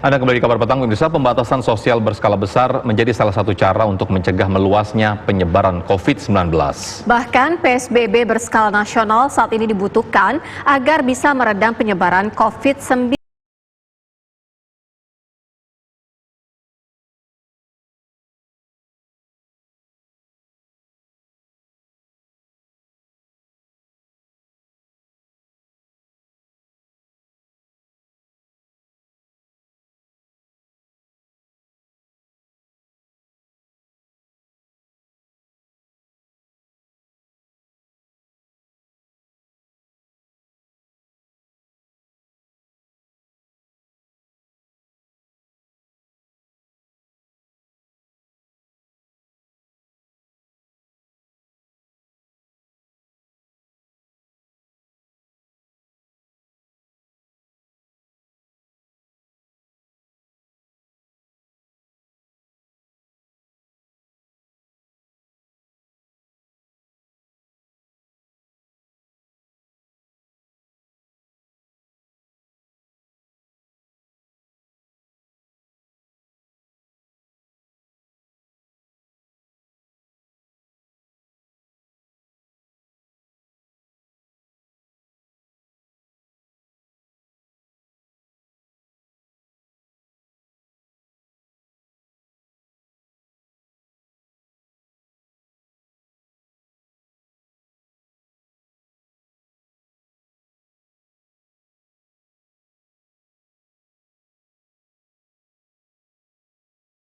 Anda kembali di Kabar Petang, pemirsa. Pembatasan sosial berskala besar menjadi salah satu cara untuk mencegah meluasnya penyebaran COVID-19. Bahkan PSBB berskala nasional saat ini dibutuhkan agar bisa meredam penyebaran COVID-19.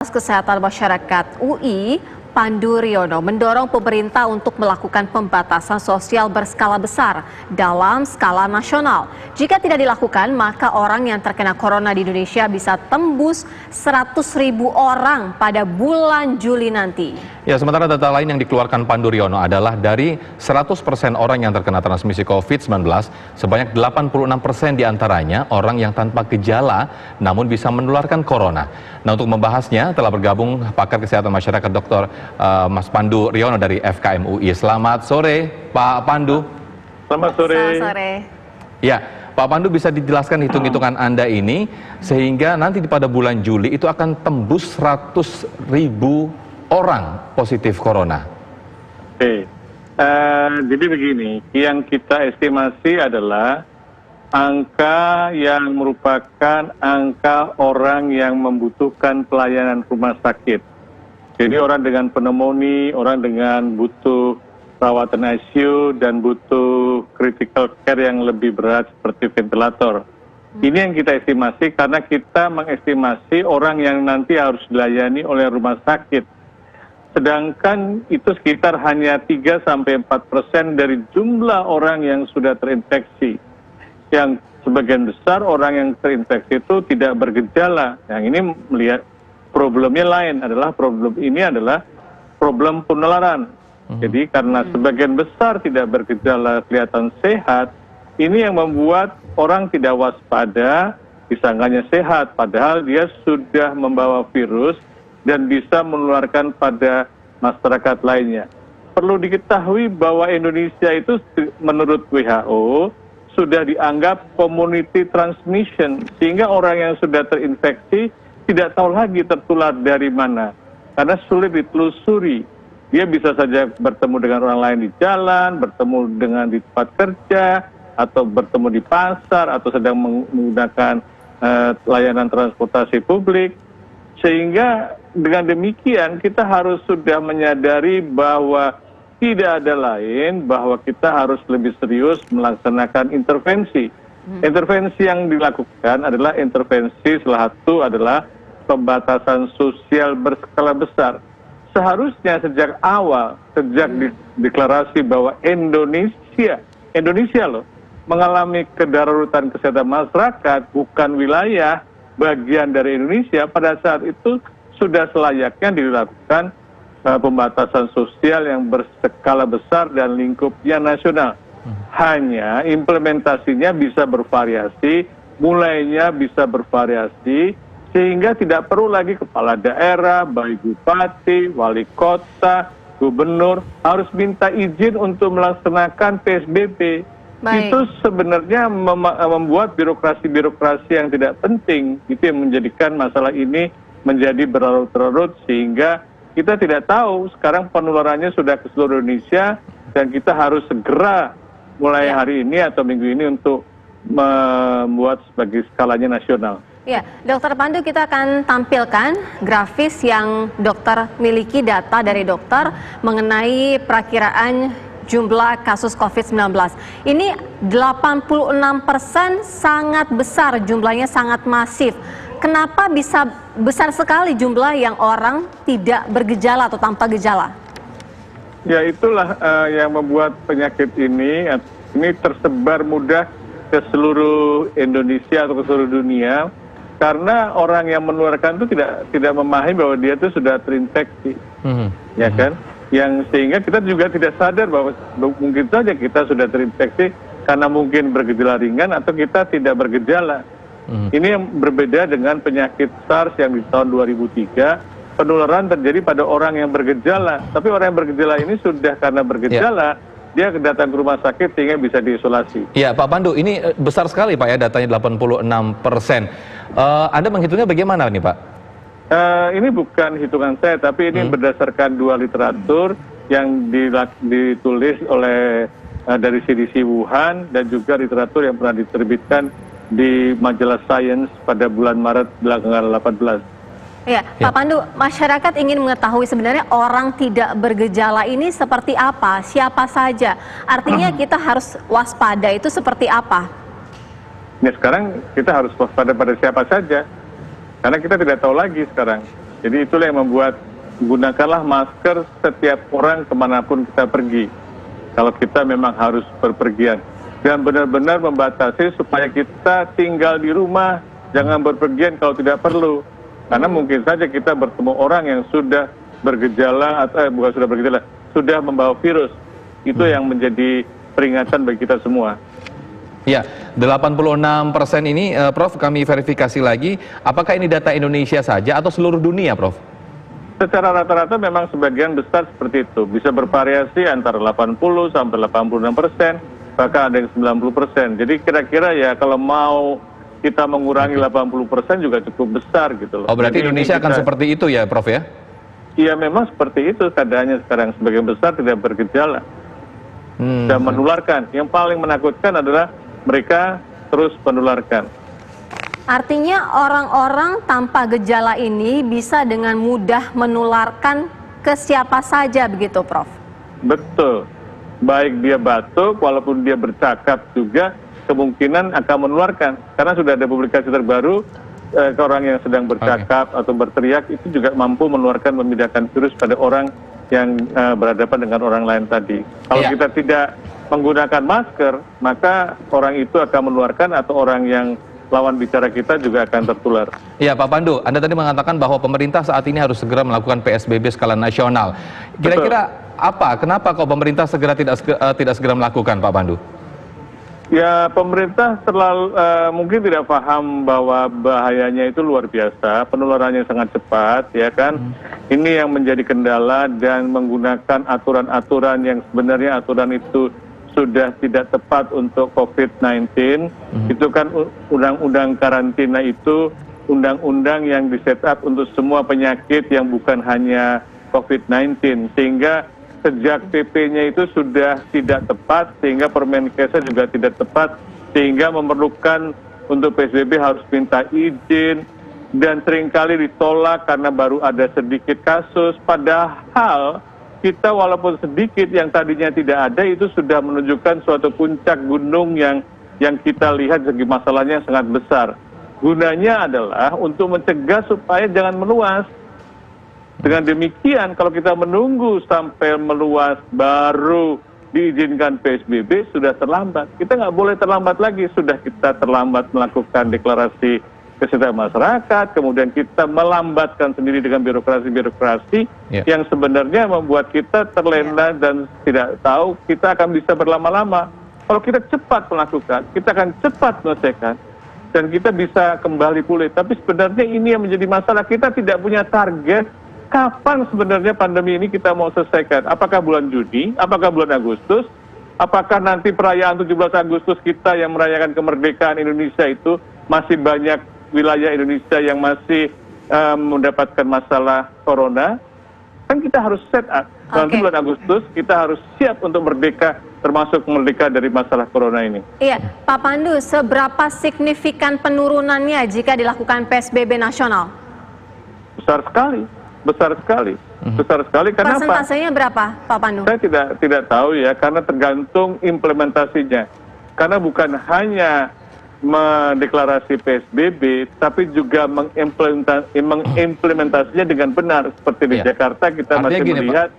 Kesehatan Masyarakat UI, Pandu Riono, mendorong pemerintah untuk melakukan pembatasan sosial berskala besar dalam skala nasional. Jika tidak dilakukan, maka orang yang terkena corona di Indonesia bisa tembus 100.000 orang pada bulan Juli nanti. Ya, sementara data lain yang dikeluarkan Pandu Riono adalah dari 100% orang yang terkena transmisi COVID-19, sebanyak 86% diantaranya orang yang tanpa gejala namun bisa menularkan corona. Nah, untuk membahasnya telah bergabung pakar kesehatan masyarakat Dr. Mas Pandu Riono dari FKM UI. Selamat sore, Pak Pandu. Selamat sore. Selamat sore. Ya, Pak Pandu, bisa dijelaskan hitung-hitungan Anda ini sehingga nanti pada bulan Juli itu akan tembus 100.000 orang positif corona. Oke, jadi begini, yang kita estimasi adalah angka yang merupakan angka orang yang membutuhkan pelayanan rumah sakit. Jadi orang dengan pneumonia, orang dengan butuh perawatan ICU dan butuh critical care yang lebih berat seperti ventilator. Ini yang kita estimasi karena kita mengestimasi orang yang nanti harus dilayani oleh rumah sakit. Sedangkan itu sekitar hanya 3-4% dari jumlah orang yang sudah terinfeksi. Yang sebagian besar orang yang terinfeksi itu tidak bergejala. Yang ini melihat problemnya lain adalah problem penularan. Jadi karena sebagian besar tidak bergejala kelihatan sehat, ini yang membuat orang tidak waspada, disangkanya sehat, padahal dia sudah membawa virus dan bisa menularkan pada masyarakat lainnya. Perlu diketahui bahwa Indonesia itu menurut WHO sudah dianggap community transmission, sehingga orang yang sudah terinfeksi tidak tahu lagi tertular dari mana, karena sulit ditelusuri. Dia bisa saja bertemu dengan orang lain di jalan, bertemu dengan di tempat kerja, atau bertemu di pasar, atau sedang menggunakan layanan transportasi publik. Sehingga dengan demikian kita harus sudah menyadari bahwa tidak ada lain, bahwa kita harus lebih serius melaksanakan intervensi. Intervensi yang dilakukan adalah intervensi salah satu adalah pembatasan sosial berskala besar. Seharusnya sejak awal, sejak deklarasi bahwa Indonesia loh, mengalami kedaruratan kesehatan masyarakat, bukan wilayah bagian dari Indonesia, pada saat itu sudah selayaknya dilakukan pembatasan sosial yang berskala besar dan lingkupnya nasional. Hanya implementasinya bisa bervariasi, mulainya bisa bervariasi, sehingga tidak perlu lagi kepala daerah, baik bupati, wali kota, gubernur harus minta izin untuk melaksanakan PSBB. Baik. itu sebenarnya membuat birokrasi-birokrasi yang tidak penting, itu yang menjadikan masalah ini menjadi berlarut-larut, sehingga kita tidak tahu sekarang penularannya sudah ke seluruh Indonesia, dan kita harus segera mulai hari ini atau minggu ini untuk membuat sebagai skalanya nasional. Ya, Dokter Pandu, kita akan tampilkan grafis yang dokter miliki, data dari dokter mengenai perakiraan jumlah kasus COVID-19. Ini 86% sangat besar, jumlahnya sangat masif. Kenapa bisa besar sekali jumlah yang orang tidak bergejala atau tanpa gejala? Ya, itulah yang membuat penyakit ini tersebar mudah ke seluruh Indonesia atau ke seluruh dunia, karena orang yang menularkan itu tidak memahami bahwa dia itu sudah terinfeksi, ya kan? Yang sehingga kita juga tidak sadar bahwa mungkin saja kita sudah terinfeksi karena mungkin bergejala ringan atau kita tidak bergejala. Ini yang berbeda dengan penyakit SARS yang di tahun 2003, penularan terjadi pada orang yang bergejala. Tapi orang yang bergejala ini sudah karena bergejala, dia datang ke rumah sakit sehingga bisa diisolasi. Ya, Pak Pandu, ini besar sekali Pak ya, datanya 86%. Anda menghitungnya bagaimana nih Pak? Ini bukan hitungan saya, tapi ini berdasarkan 2 literatur yang ditulis oleh dari CDC Wuhan, dan juga literatur yang pernah diterbitkan di majalah Science pada bulan Maret tanggal 18. Ya, Pak Pandu, masyarakat ingin mengetahui sebenarnya orang tidak bergejala ini seperti apa, siapa saja. Artinya kita harus waspada, itu seperti apa? Ya, sekarang kita harus waspada pada siapa saja, karena kita tidak tahu lagi sekarang. Jadi itulah yang membuat gunakanlah masker setiap orang kemanapun kita pergi, kalau kita memang harus berpergian. Dan benar-benar membatasi supaya kita tinggal di rumah, jangan berpergian kalau tidak perlu. Karena mungkin saja kita bertemu orang yang sudah bergejala, atau bukan sudah bergejala, sudah membawa virus. Itu yang menjadi peringatan bagi kita semua. Ya, 86% ini, Prof, kami verifikasi lagi, apakah ini data Indonesia saja atau seluruh dunia, Prof? Secara rata-rata memang sebagian besar seperti itu. Bisa bervariasi antara 80 sampai 86%, bahkan ada yang 90%. Jadi kira-kira ya kalau mau kita mengurangi 80% juga cukup besar gitu loh. Oh, berarti jadi Indonesia akan seperti itu ya, Prof ya? Iya, memang seperti itu keadaannya sekarang. Sebagian besar tidak bergejala dan menularkan. Yang paling menakutkan adalah mereka terus menularkan. Artinya orang-orang tanpa gejala ini bisa dengan mudah menularkan ke siapa saja begitu, Prof? Betul. Baik dia batuk, walaupun dia bercakap juga kemungkinan akan menularkan. Karena sudah ada publikasi terbaru, orang yang sedang bercakap atau berteriak itu juga mampu menularkan, memindahkan virus pada orang yang berhadapan dengan orang lain tadi. Kalau kita tidak menggunakan masker, maka orang itu akan menularkan, atau orang yang lawan bicara kita juga akan tertular. Iya, Pak Pandu, Anda tadi mengatakan bahwa pemerintah saat ini harus segera melakukan PSBB skala nasional. Kira-kira apa? Kenapa kok pemerintah tidak segera melakukan, Pak Pandu? Ya, pemerintah mungkin tidak paham bahwa bahayanya itu luar biasa, penularannya sangat cepat, ya kan? Ini yang menjadi kendala, dan menggunakan aturan-aturan yang sebenarnya aturan itu sudah tidak tepat untuk COVID-19. Itu kan undang-undang karantina itu undang-undang yang disetup untuk semua penyakit yang bukan hanya COVID-19, sehingga sejak PP-nya itu sudah tidak tepat, sehingga Permenkesnya juga tidak tepat, sehingga memerlukan untuk PSBB harus minta izin, dan seringkali ditolak karena baru ada sedikit kasus. Padahal kita walaupun sedikit, yang tadinya tidak ada, itu sudah menunjukkan suatu puncak gunung yang kita lihat segi masalahnya sangat besar. Gunanya adalah untuk mencegah supaya jangan meluas. Dengan demikian, kalau kita menunggu sampai meluas baru diizinkan PSBB, sudah terlambat. Kita nggak boleh terlambat lagi. Sudah kita terlambat melakukan deklarasi kesehatan masyarakat, kemudian kita melambatkan sendiri dengan birokrasi-birokrasi yang sebenarnya membuat kita terlena dan tidak tahu kita akan bisa berlama-lama. Kalau kita cepat melakukan, kita akan cepat menyelesaikan, dan kita bisa kembali pulih. Tapi sebenarnya ini yang menjadi masalah, kita tidak punya target kapan sebenarnya pandemi ini kita mau selesaikan. Apakah bulan Juni, apakah bulan Agustus, Apakah nanti perayaan 17 Agustus kita yang merayakan kemerdekaan Indonesia itu masih banyak wilayah Indonesia yang masih mendapatkan masalah corona? Kan kita harus set up. Nanti bulan Agustus kita harus siap untuk merdeka, termasuk merdeka dari masalah corona ini. Iya, Pak Pandu, seberapa signifikan penurunannya jika dilakukan PSBB nasional? Besar sekali, besar sekali, besar sekali. Kenapa? Persentasenya berapa, Pak Pandu? Saya tidak tahu ya, karena tergantung implementasinya. Karena bukan hanya mendeklarasi PSBB, tapi juga mengimplementasinya dengan benar. Seperti di Jakarta kita masih melihat.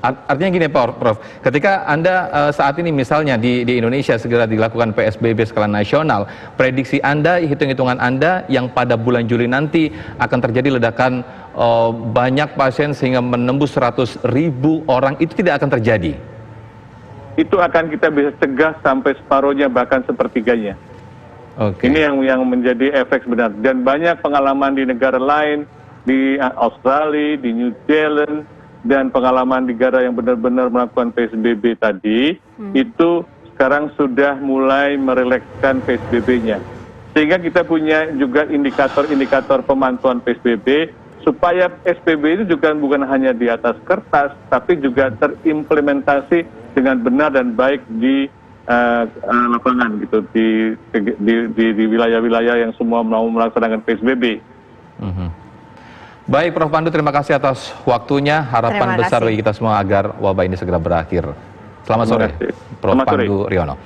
Artinya gini Prof, ketika Anda saat ini misalnya di Indonesia segera dilakukan PSBB skala nasional, prediksi Anda, hitung-hitungan Anda yang pada bulan Juli nanti akan terjadi ledakan banyak pasien sehingga menembus 100.000 orang, itu tidak akan terjadi? Itu akan kita bisa cegah sampai separuhnya, bahkan sepertiganya. Ini yang menjadi efek sebenar. Dan banyak pengalaman di negara lain, di Australia, di New Zealand, dan pengalaman negara yang benar-benar melakukan PSBB tadi, itu sekarang sudah mulai merelekskan PSBB-nya. Sehingga kita punya juga indikator-indikator pemantauan PSBB, supaya PSBB itu juga bukan hanya di atas kertas, tapi juga terimplementasi dengan benar dan baik di lapangan gitu, di wilayah-wilayah yang semua mau melaksanakan PSBB. Baik, Prof. Pandu, terima kasih atas waktunya. Harapan besar bagi kita semua agar wabah ini segera berakhir. Selamat sore, Prof. Pandu Riono.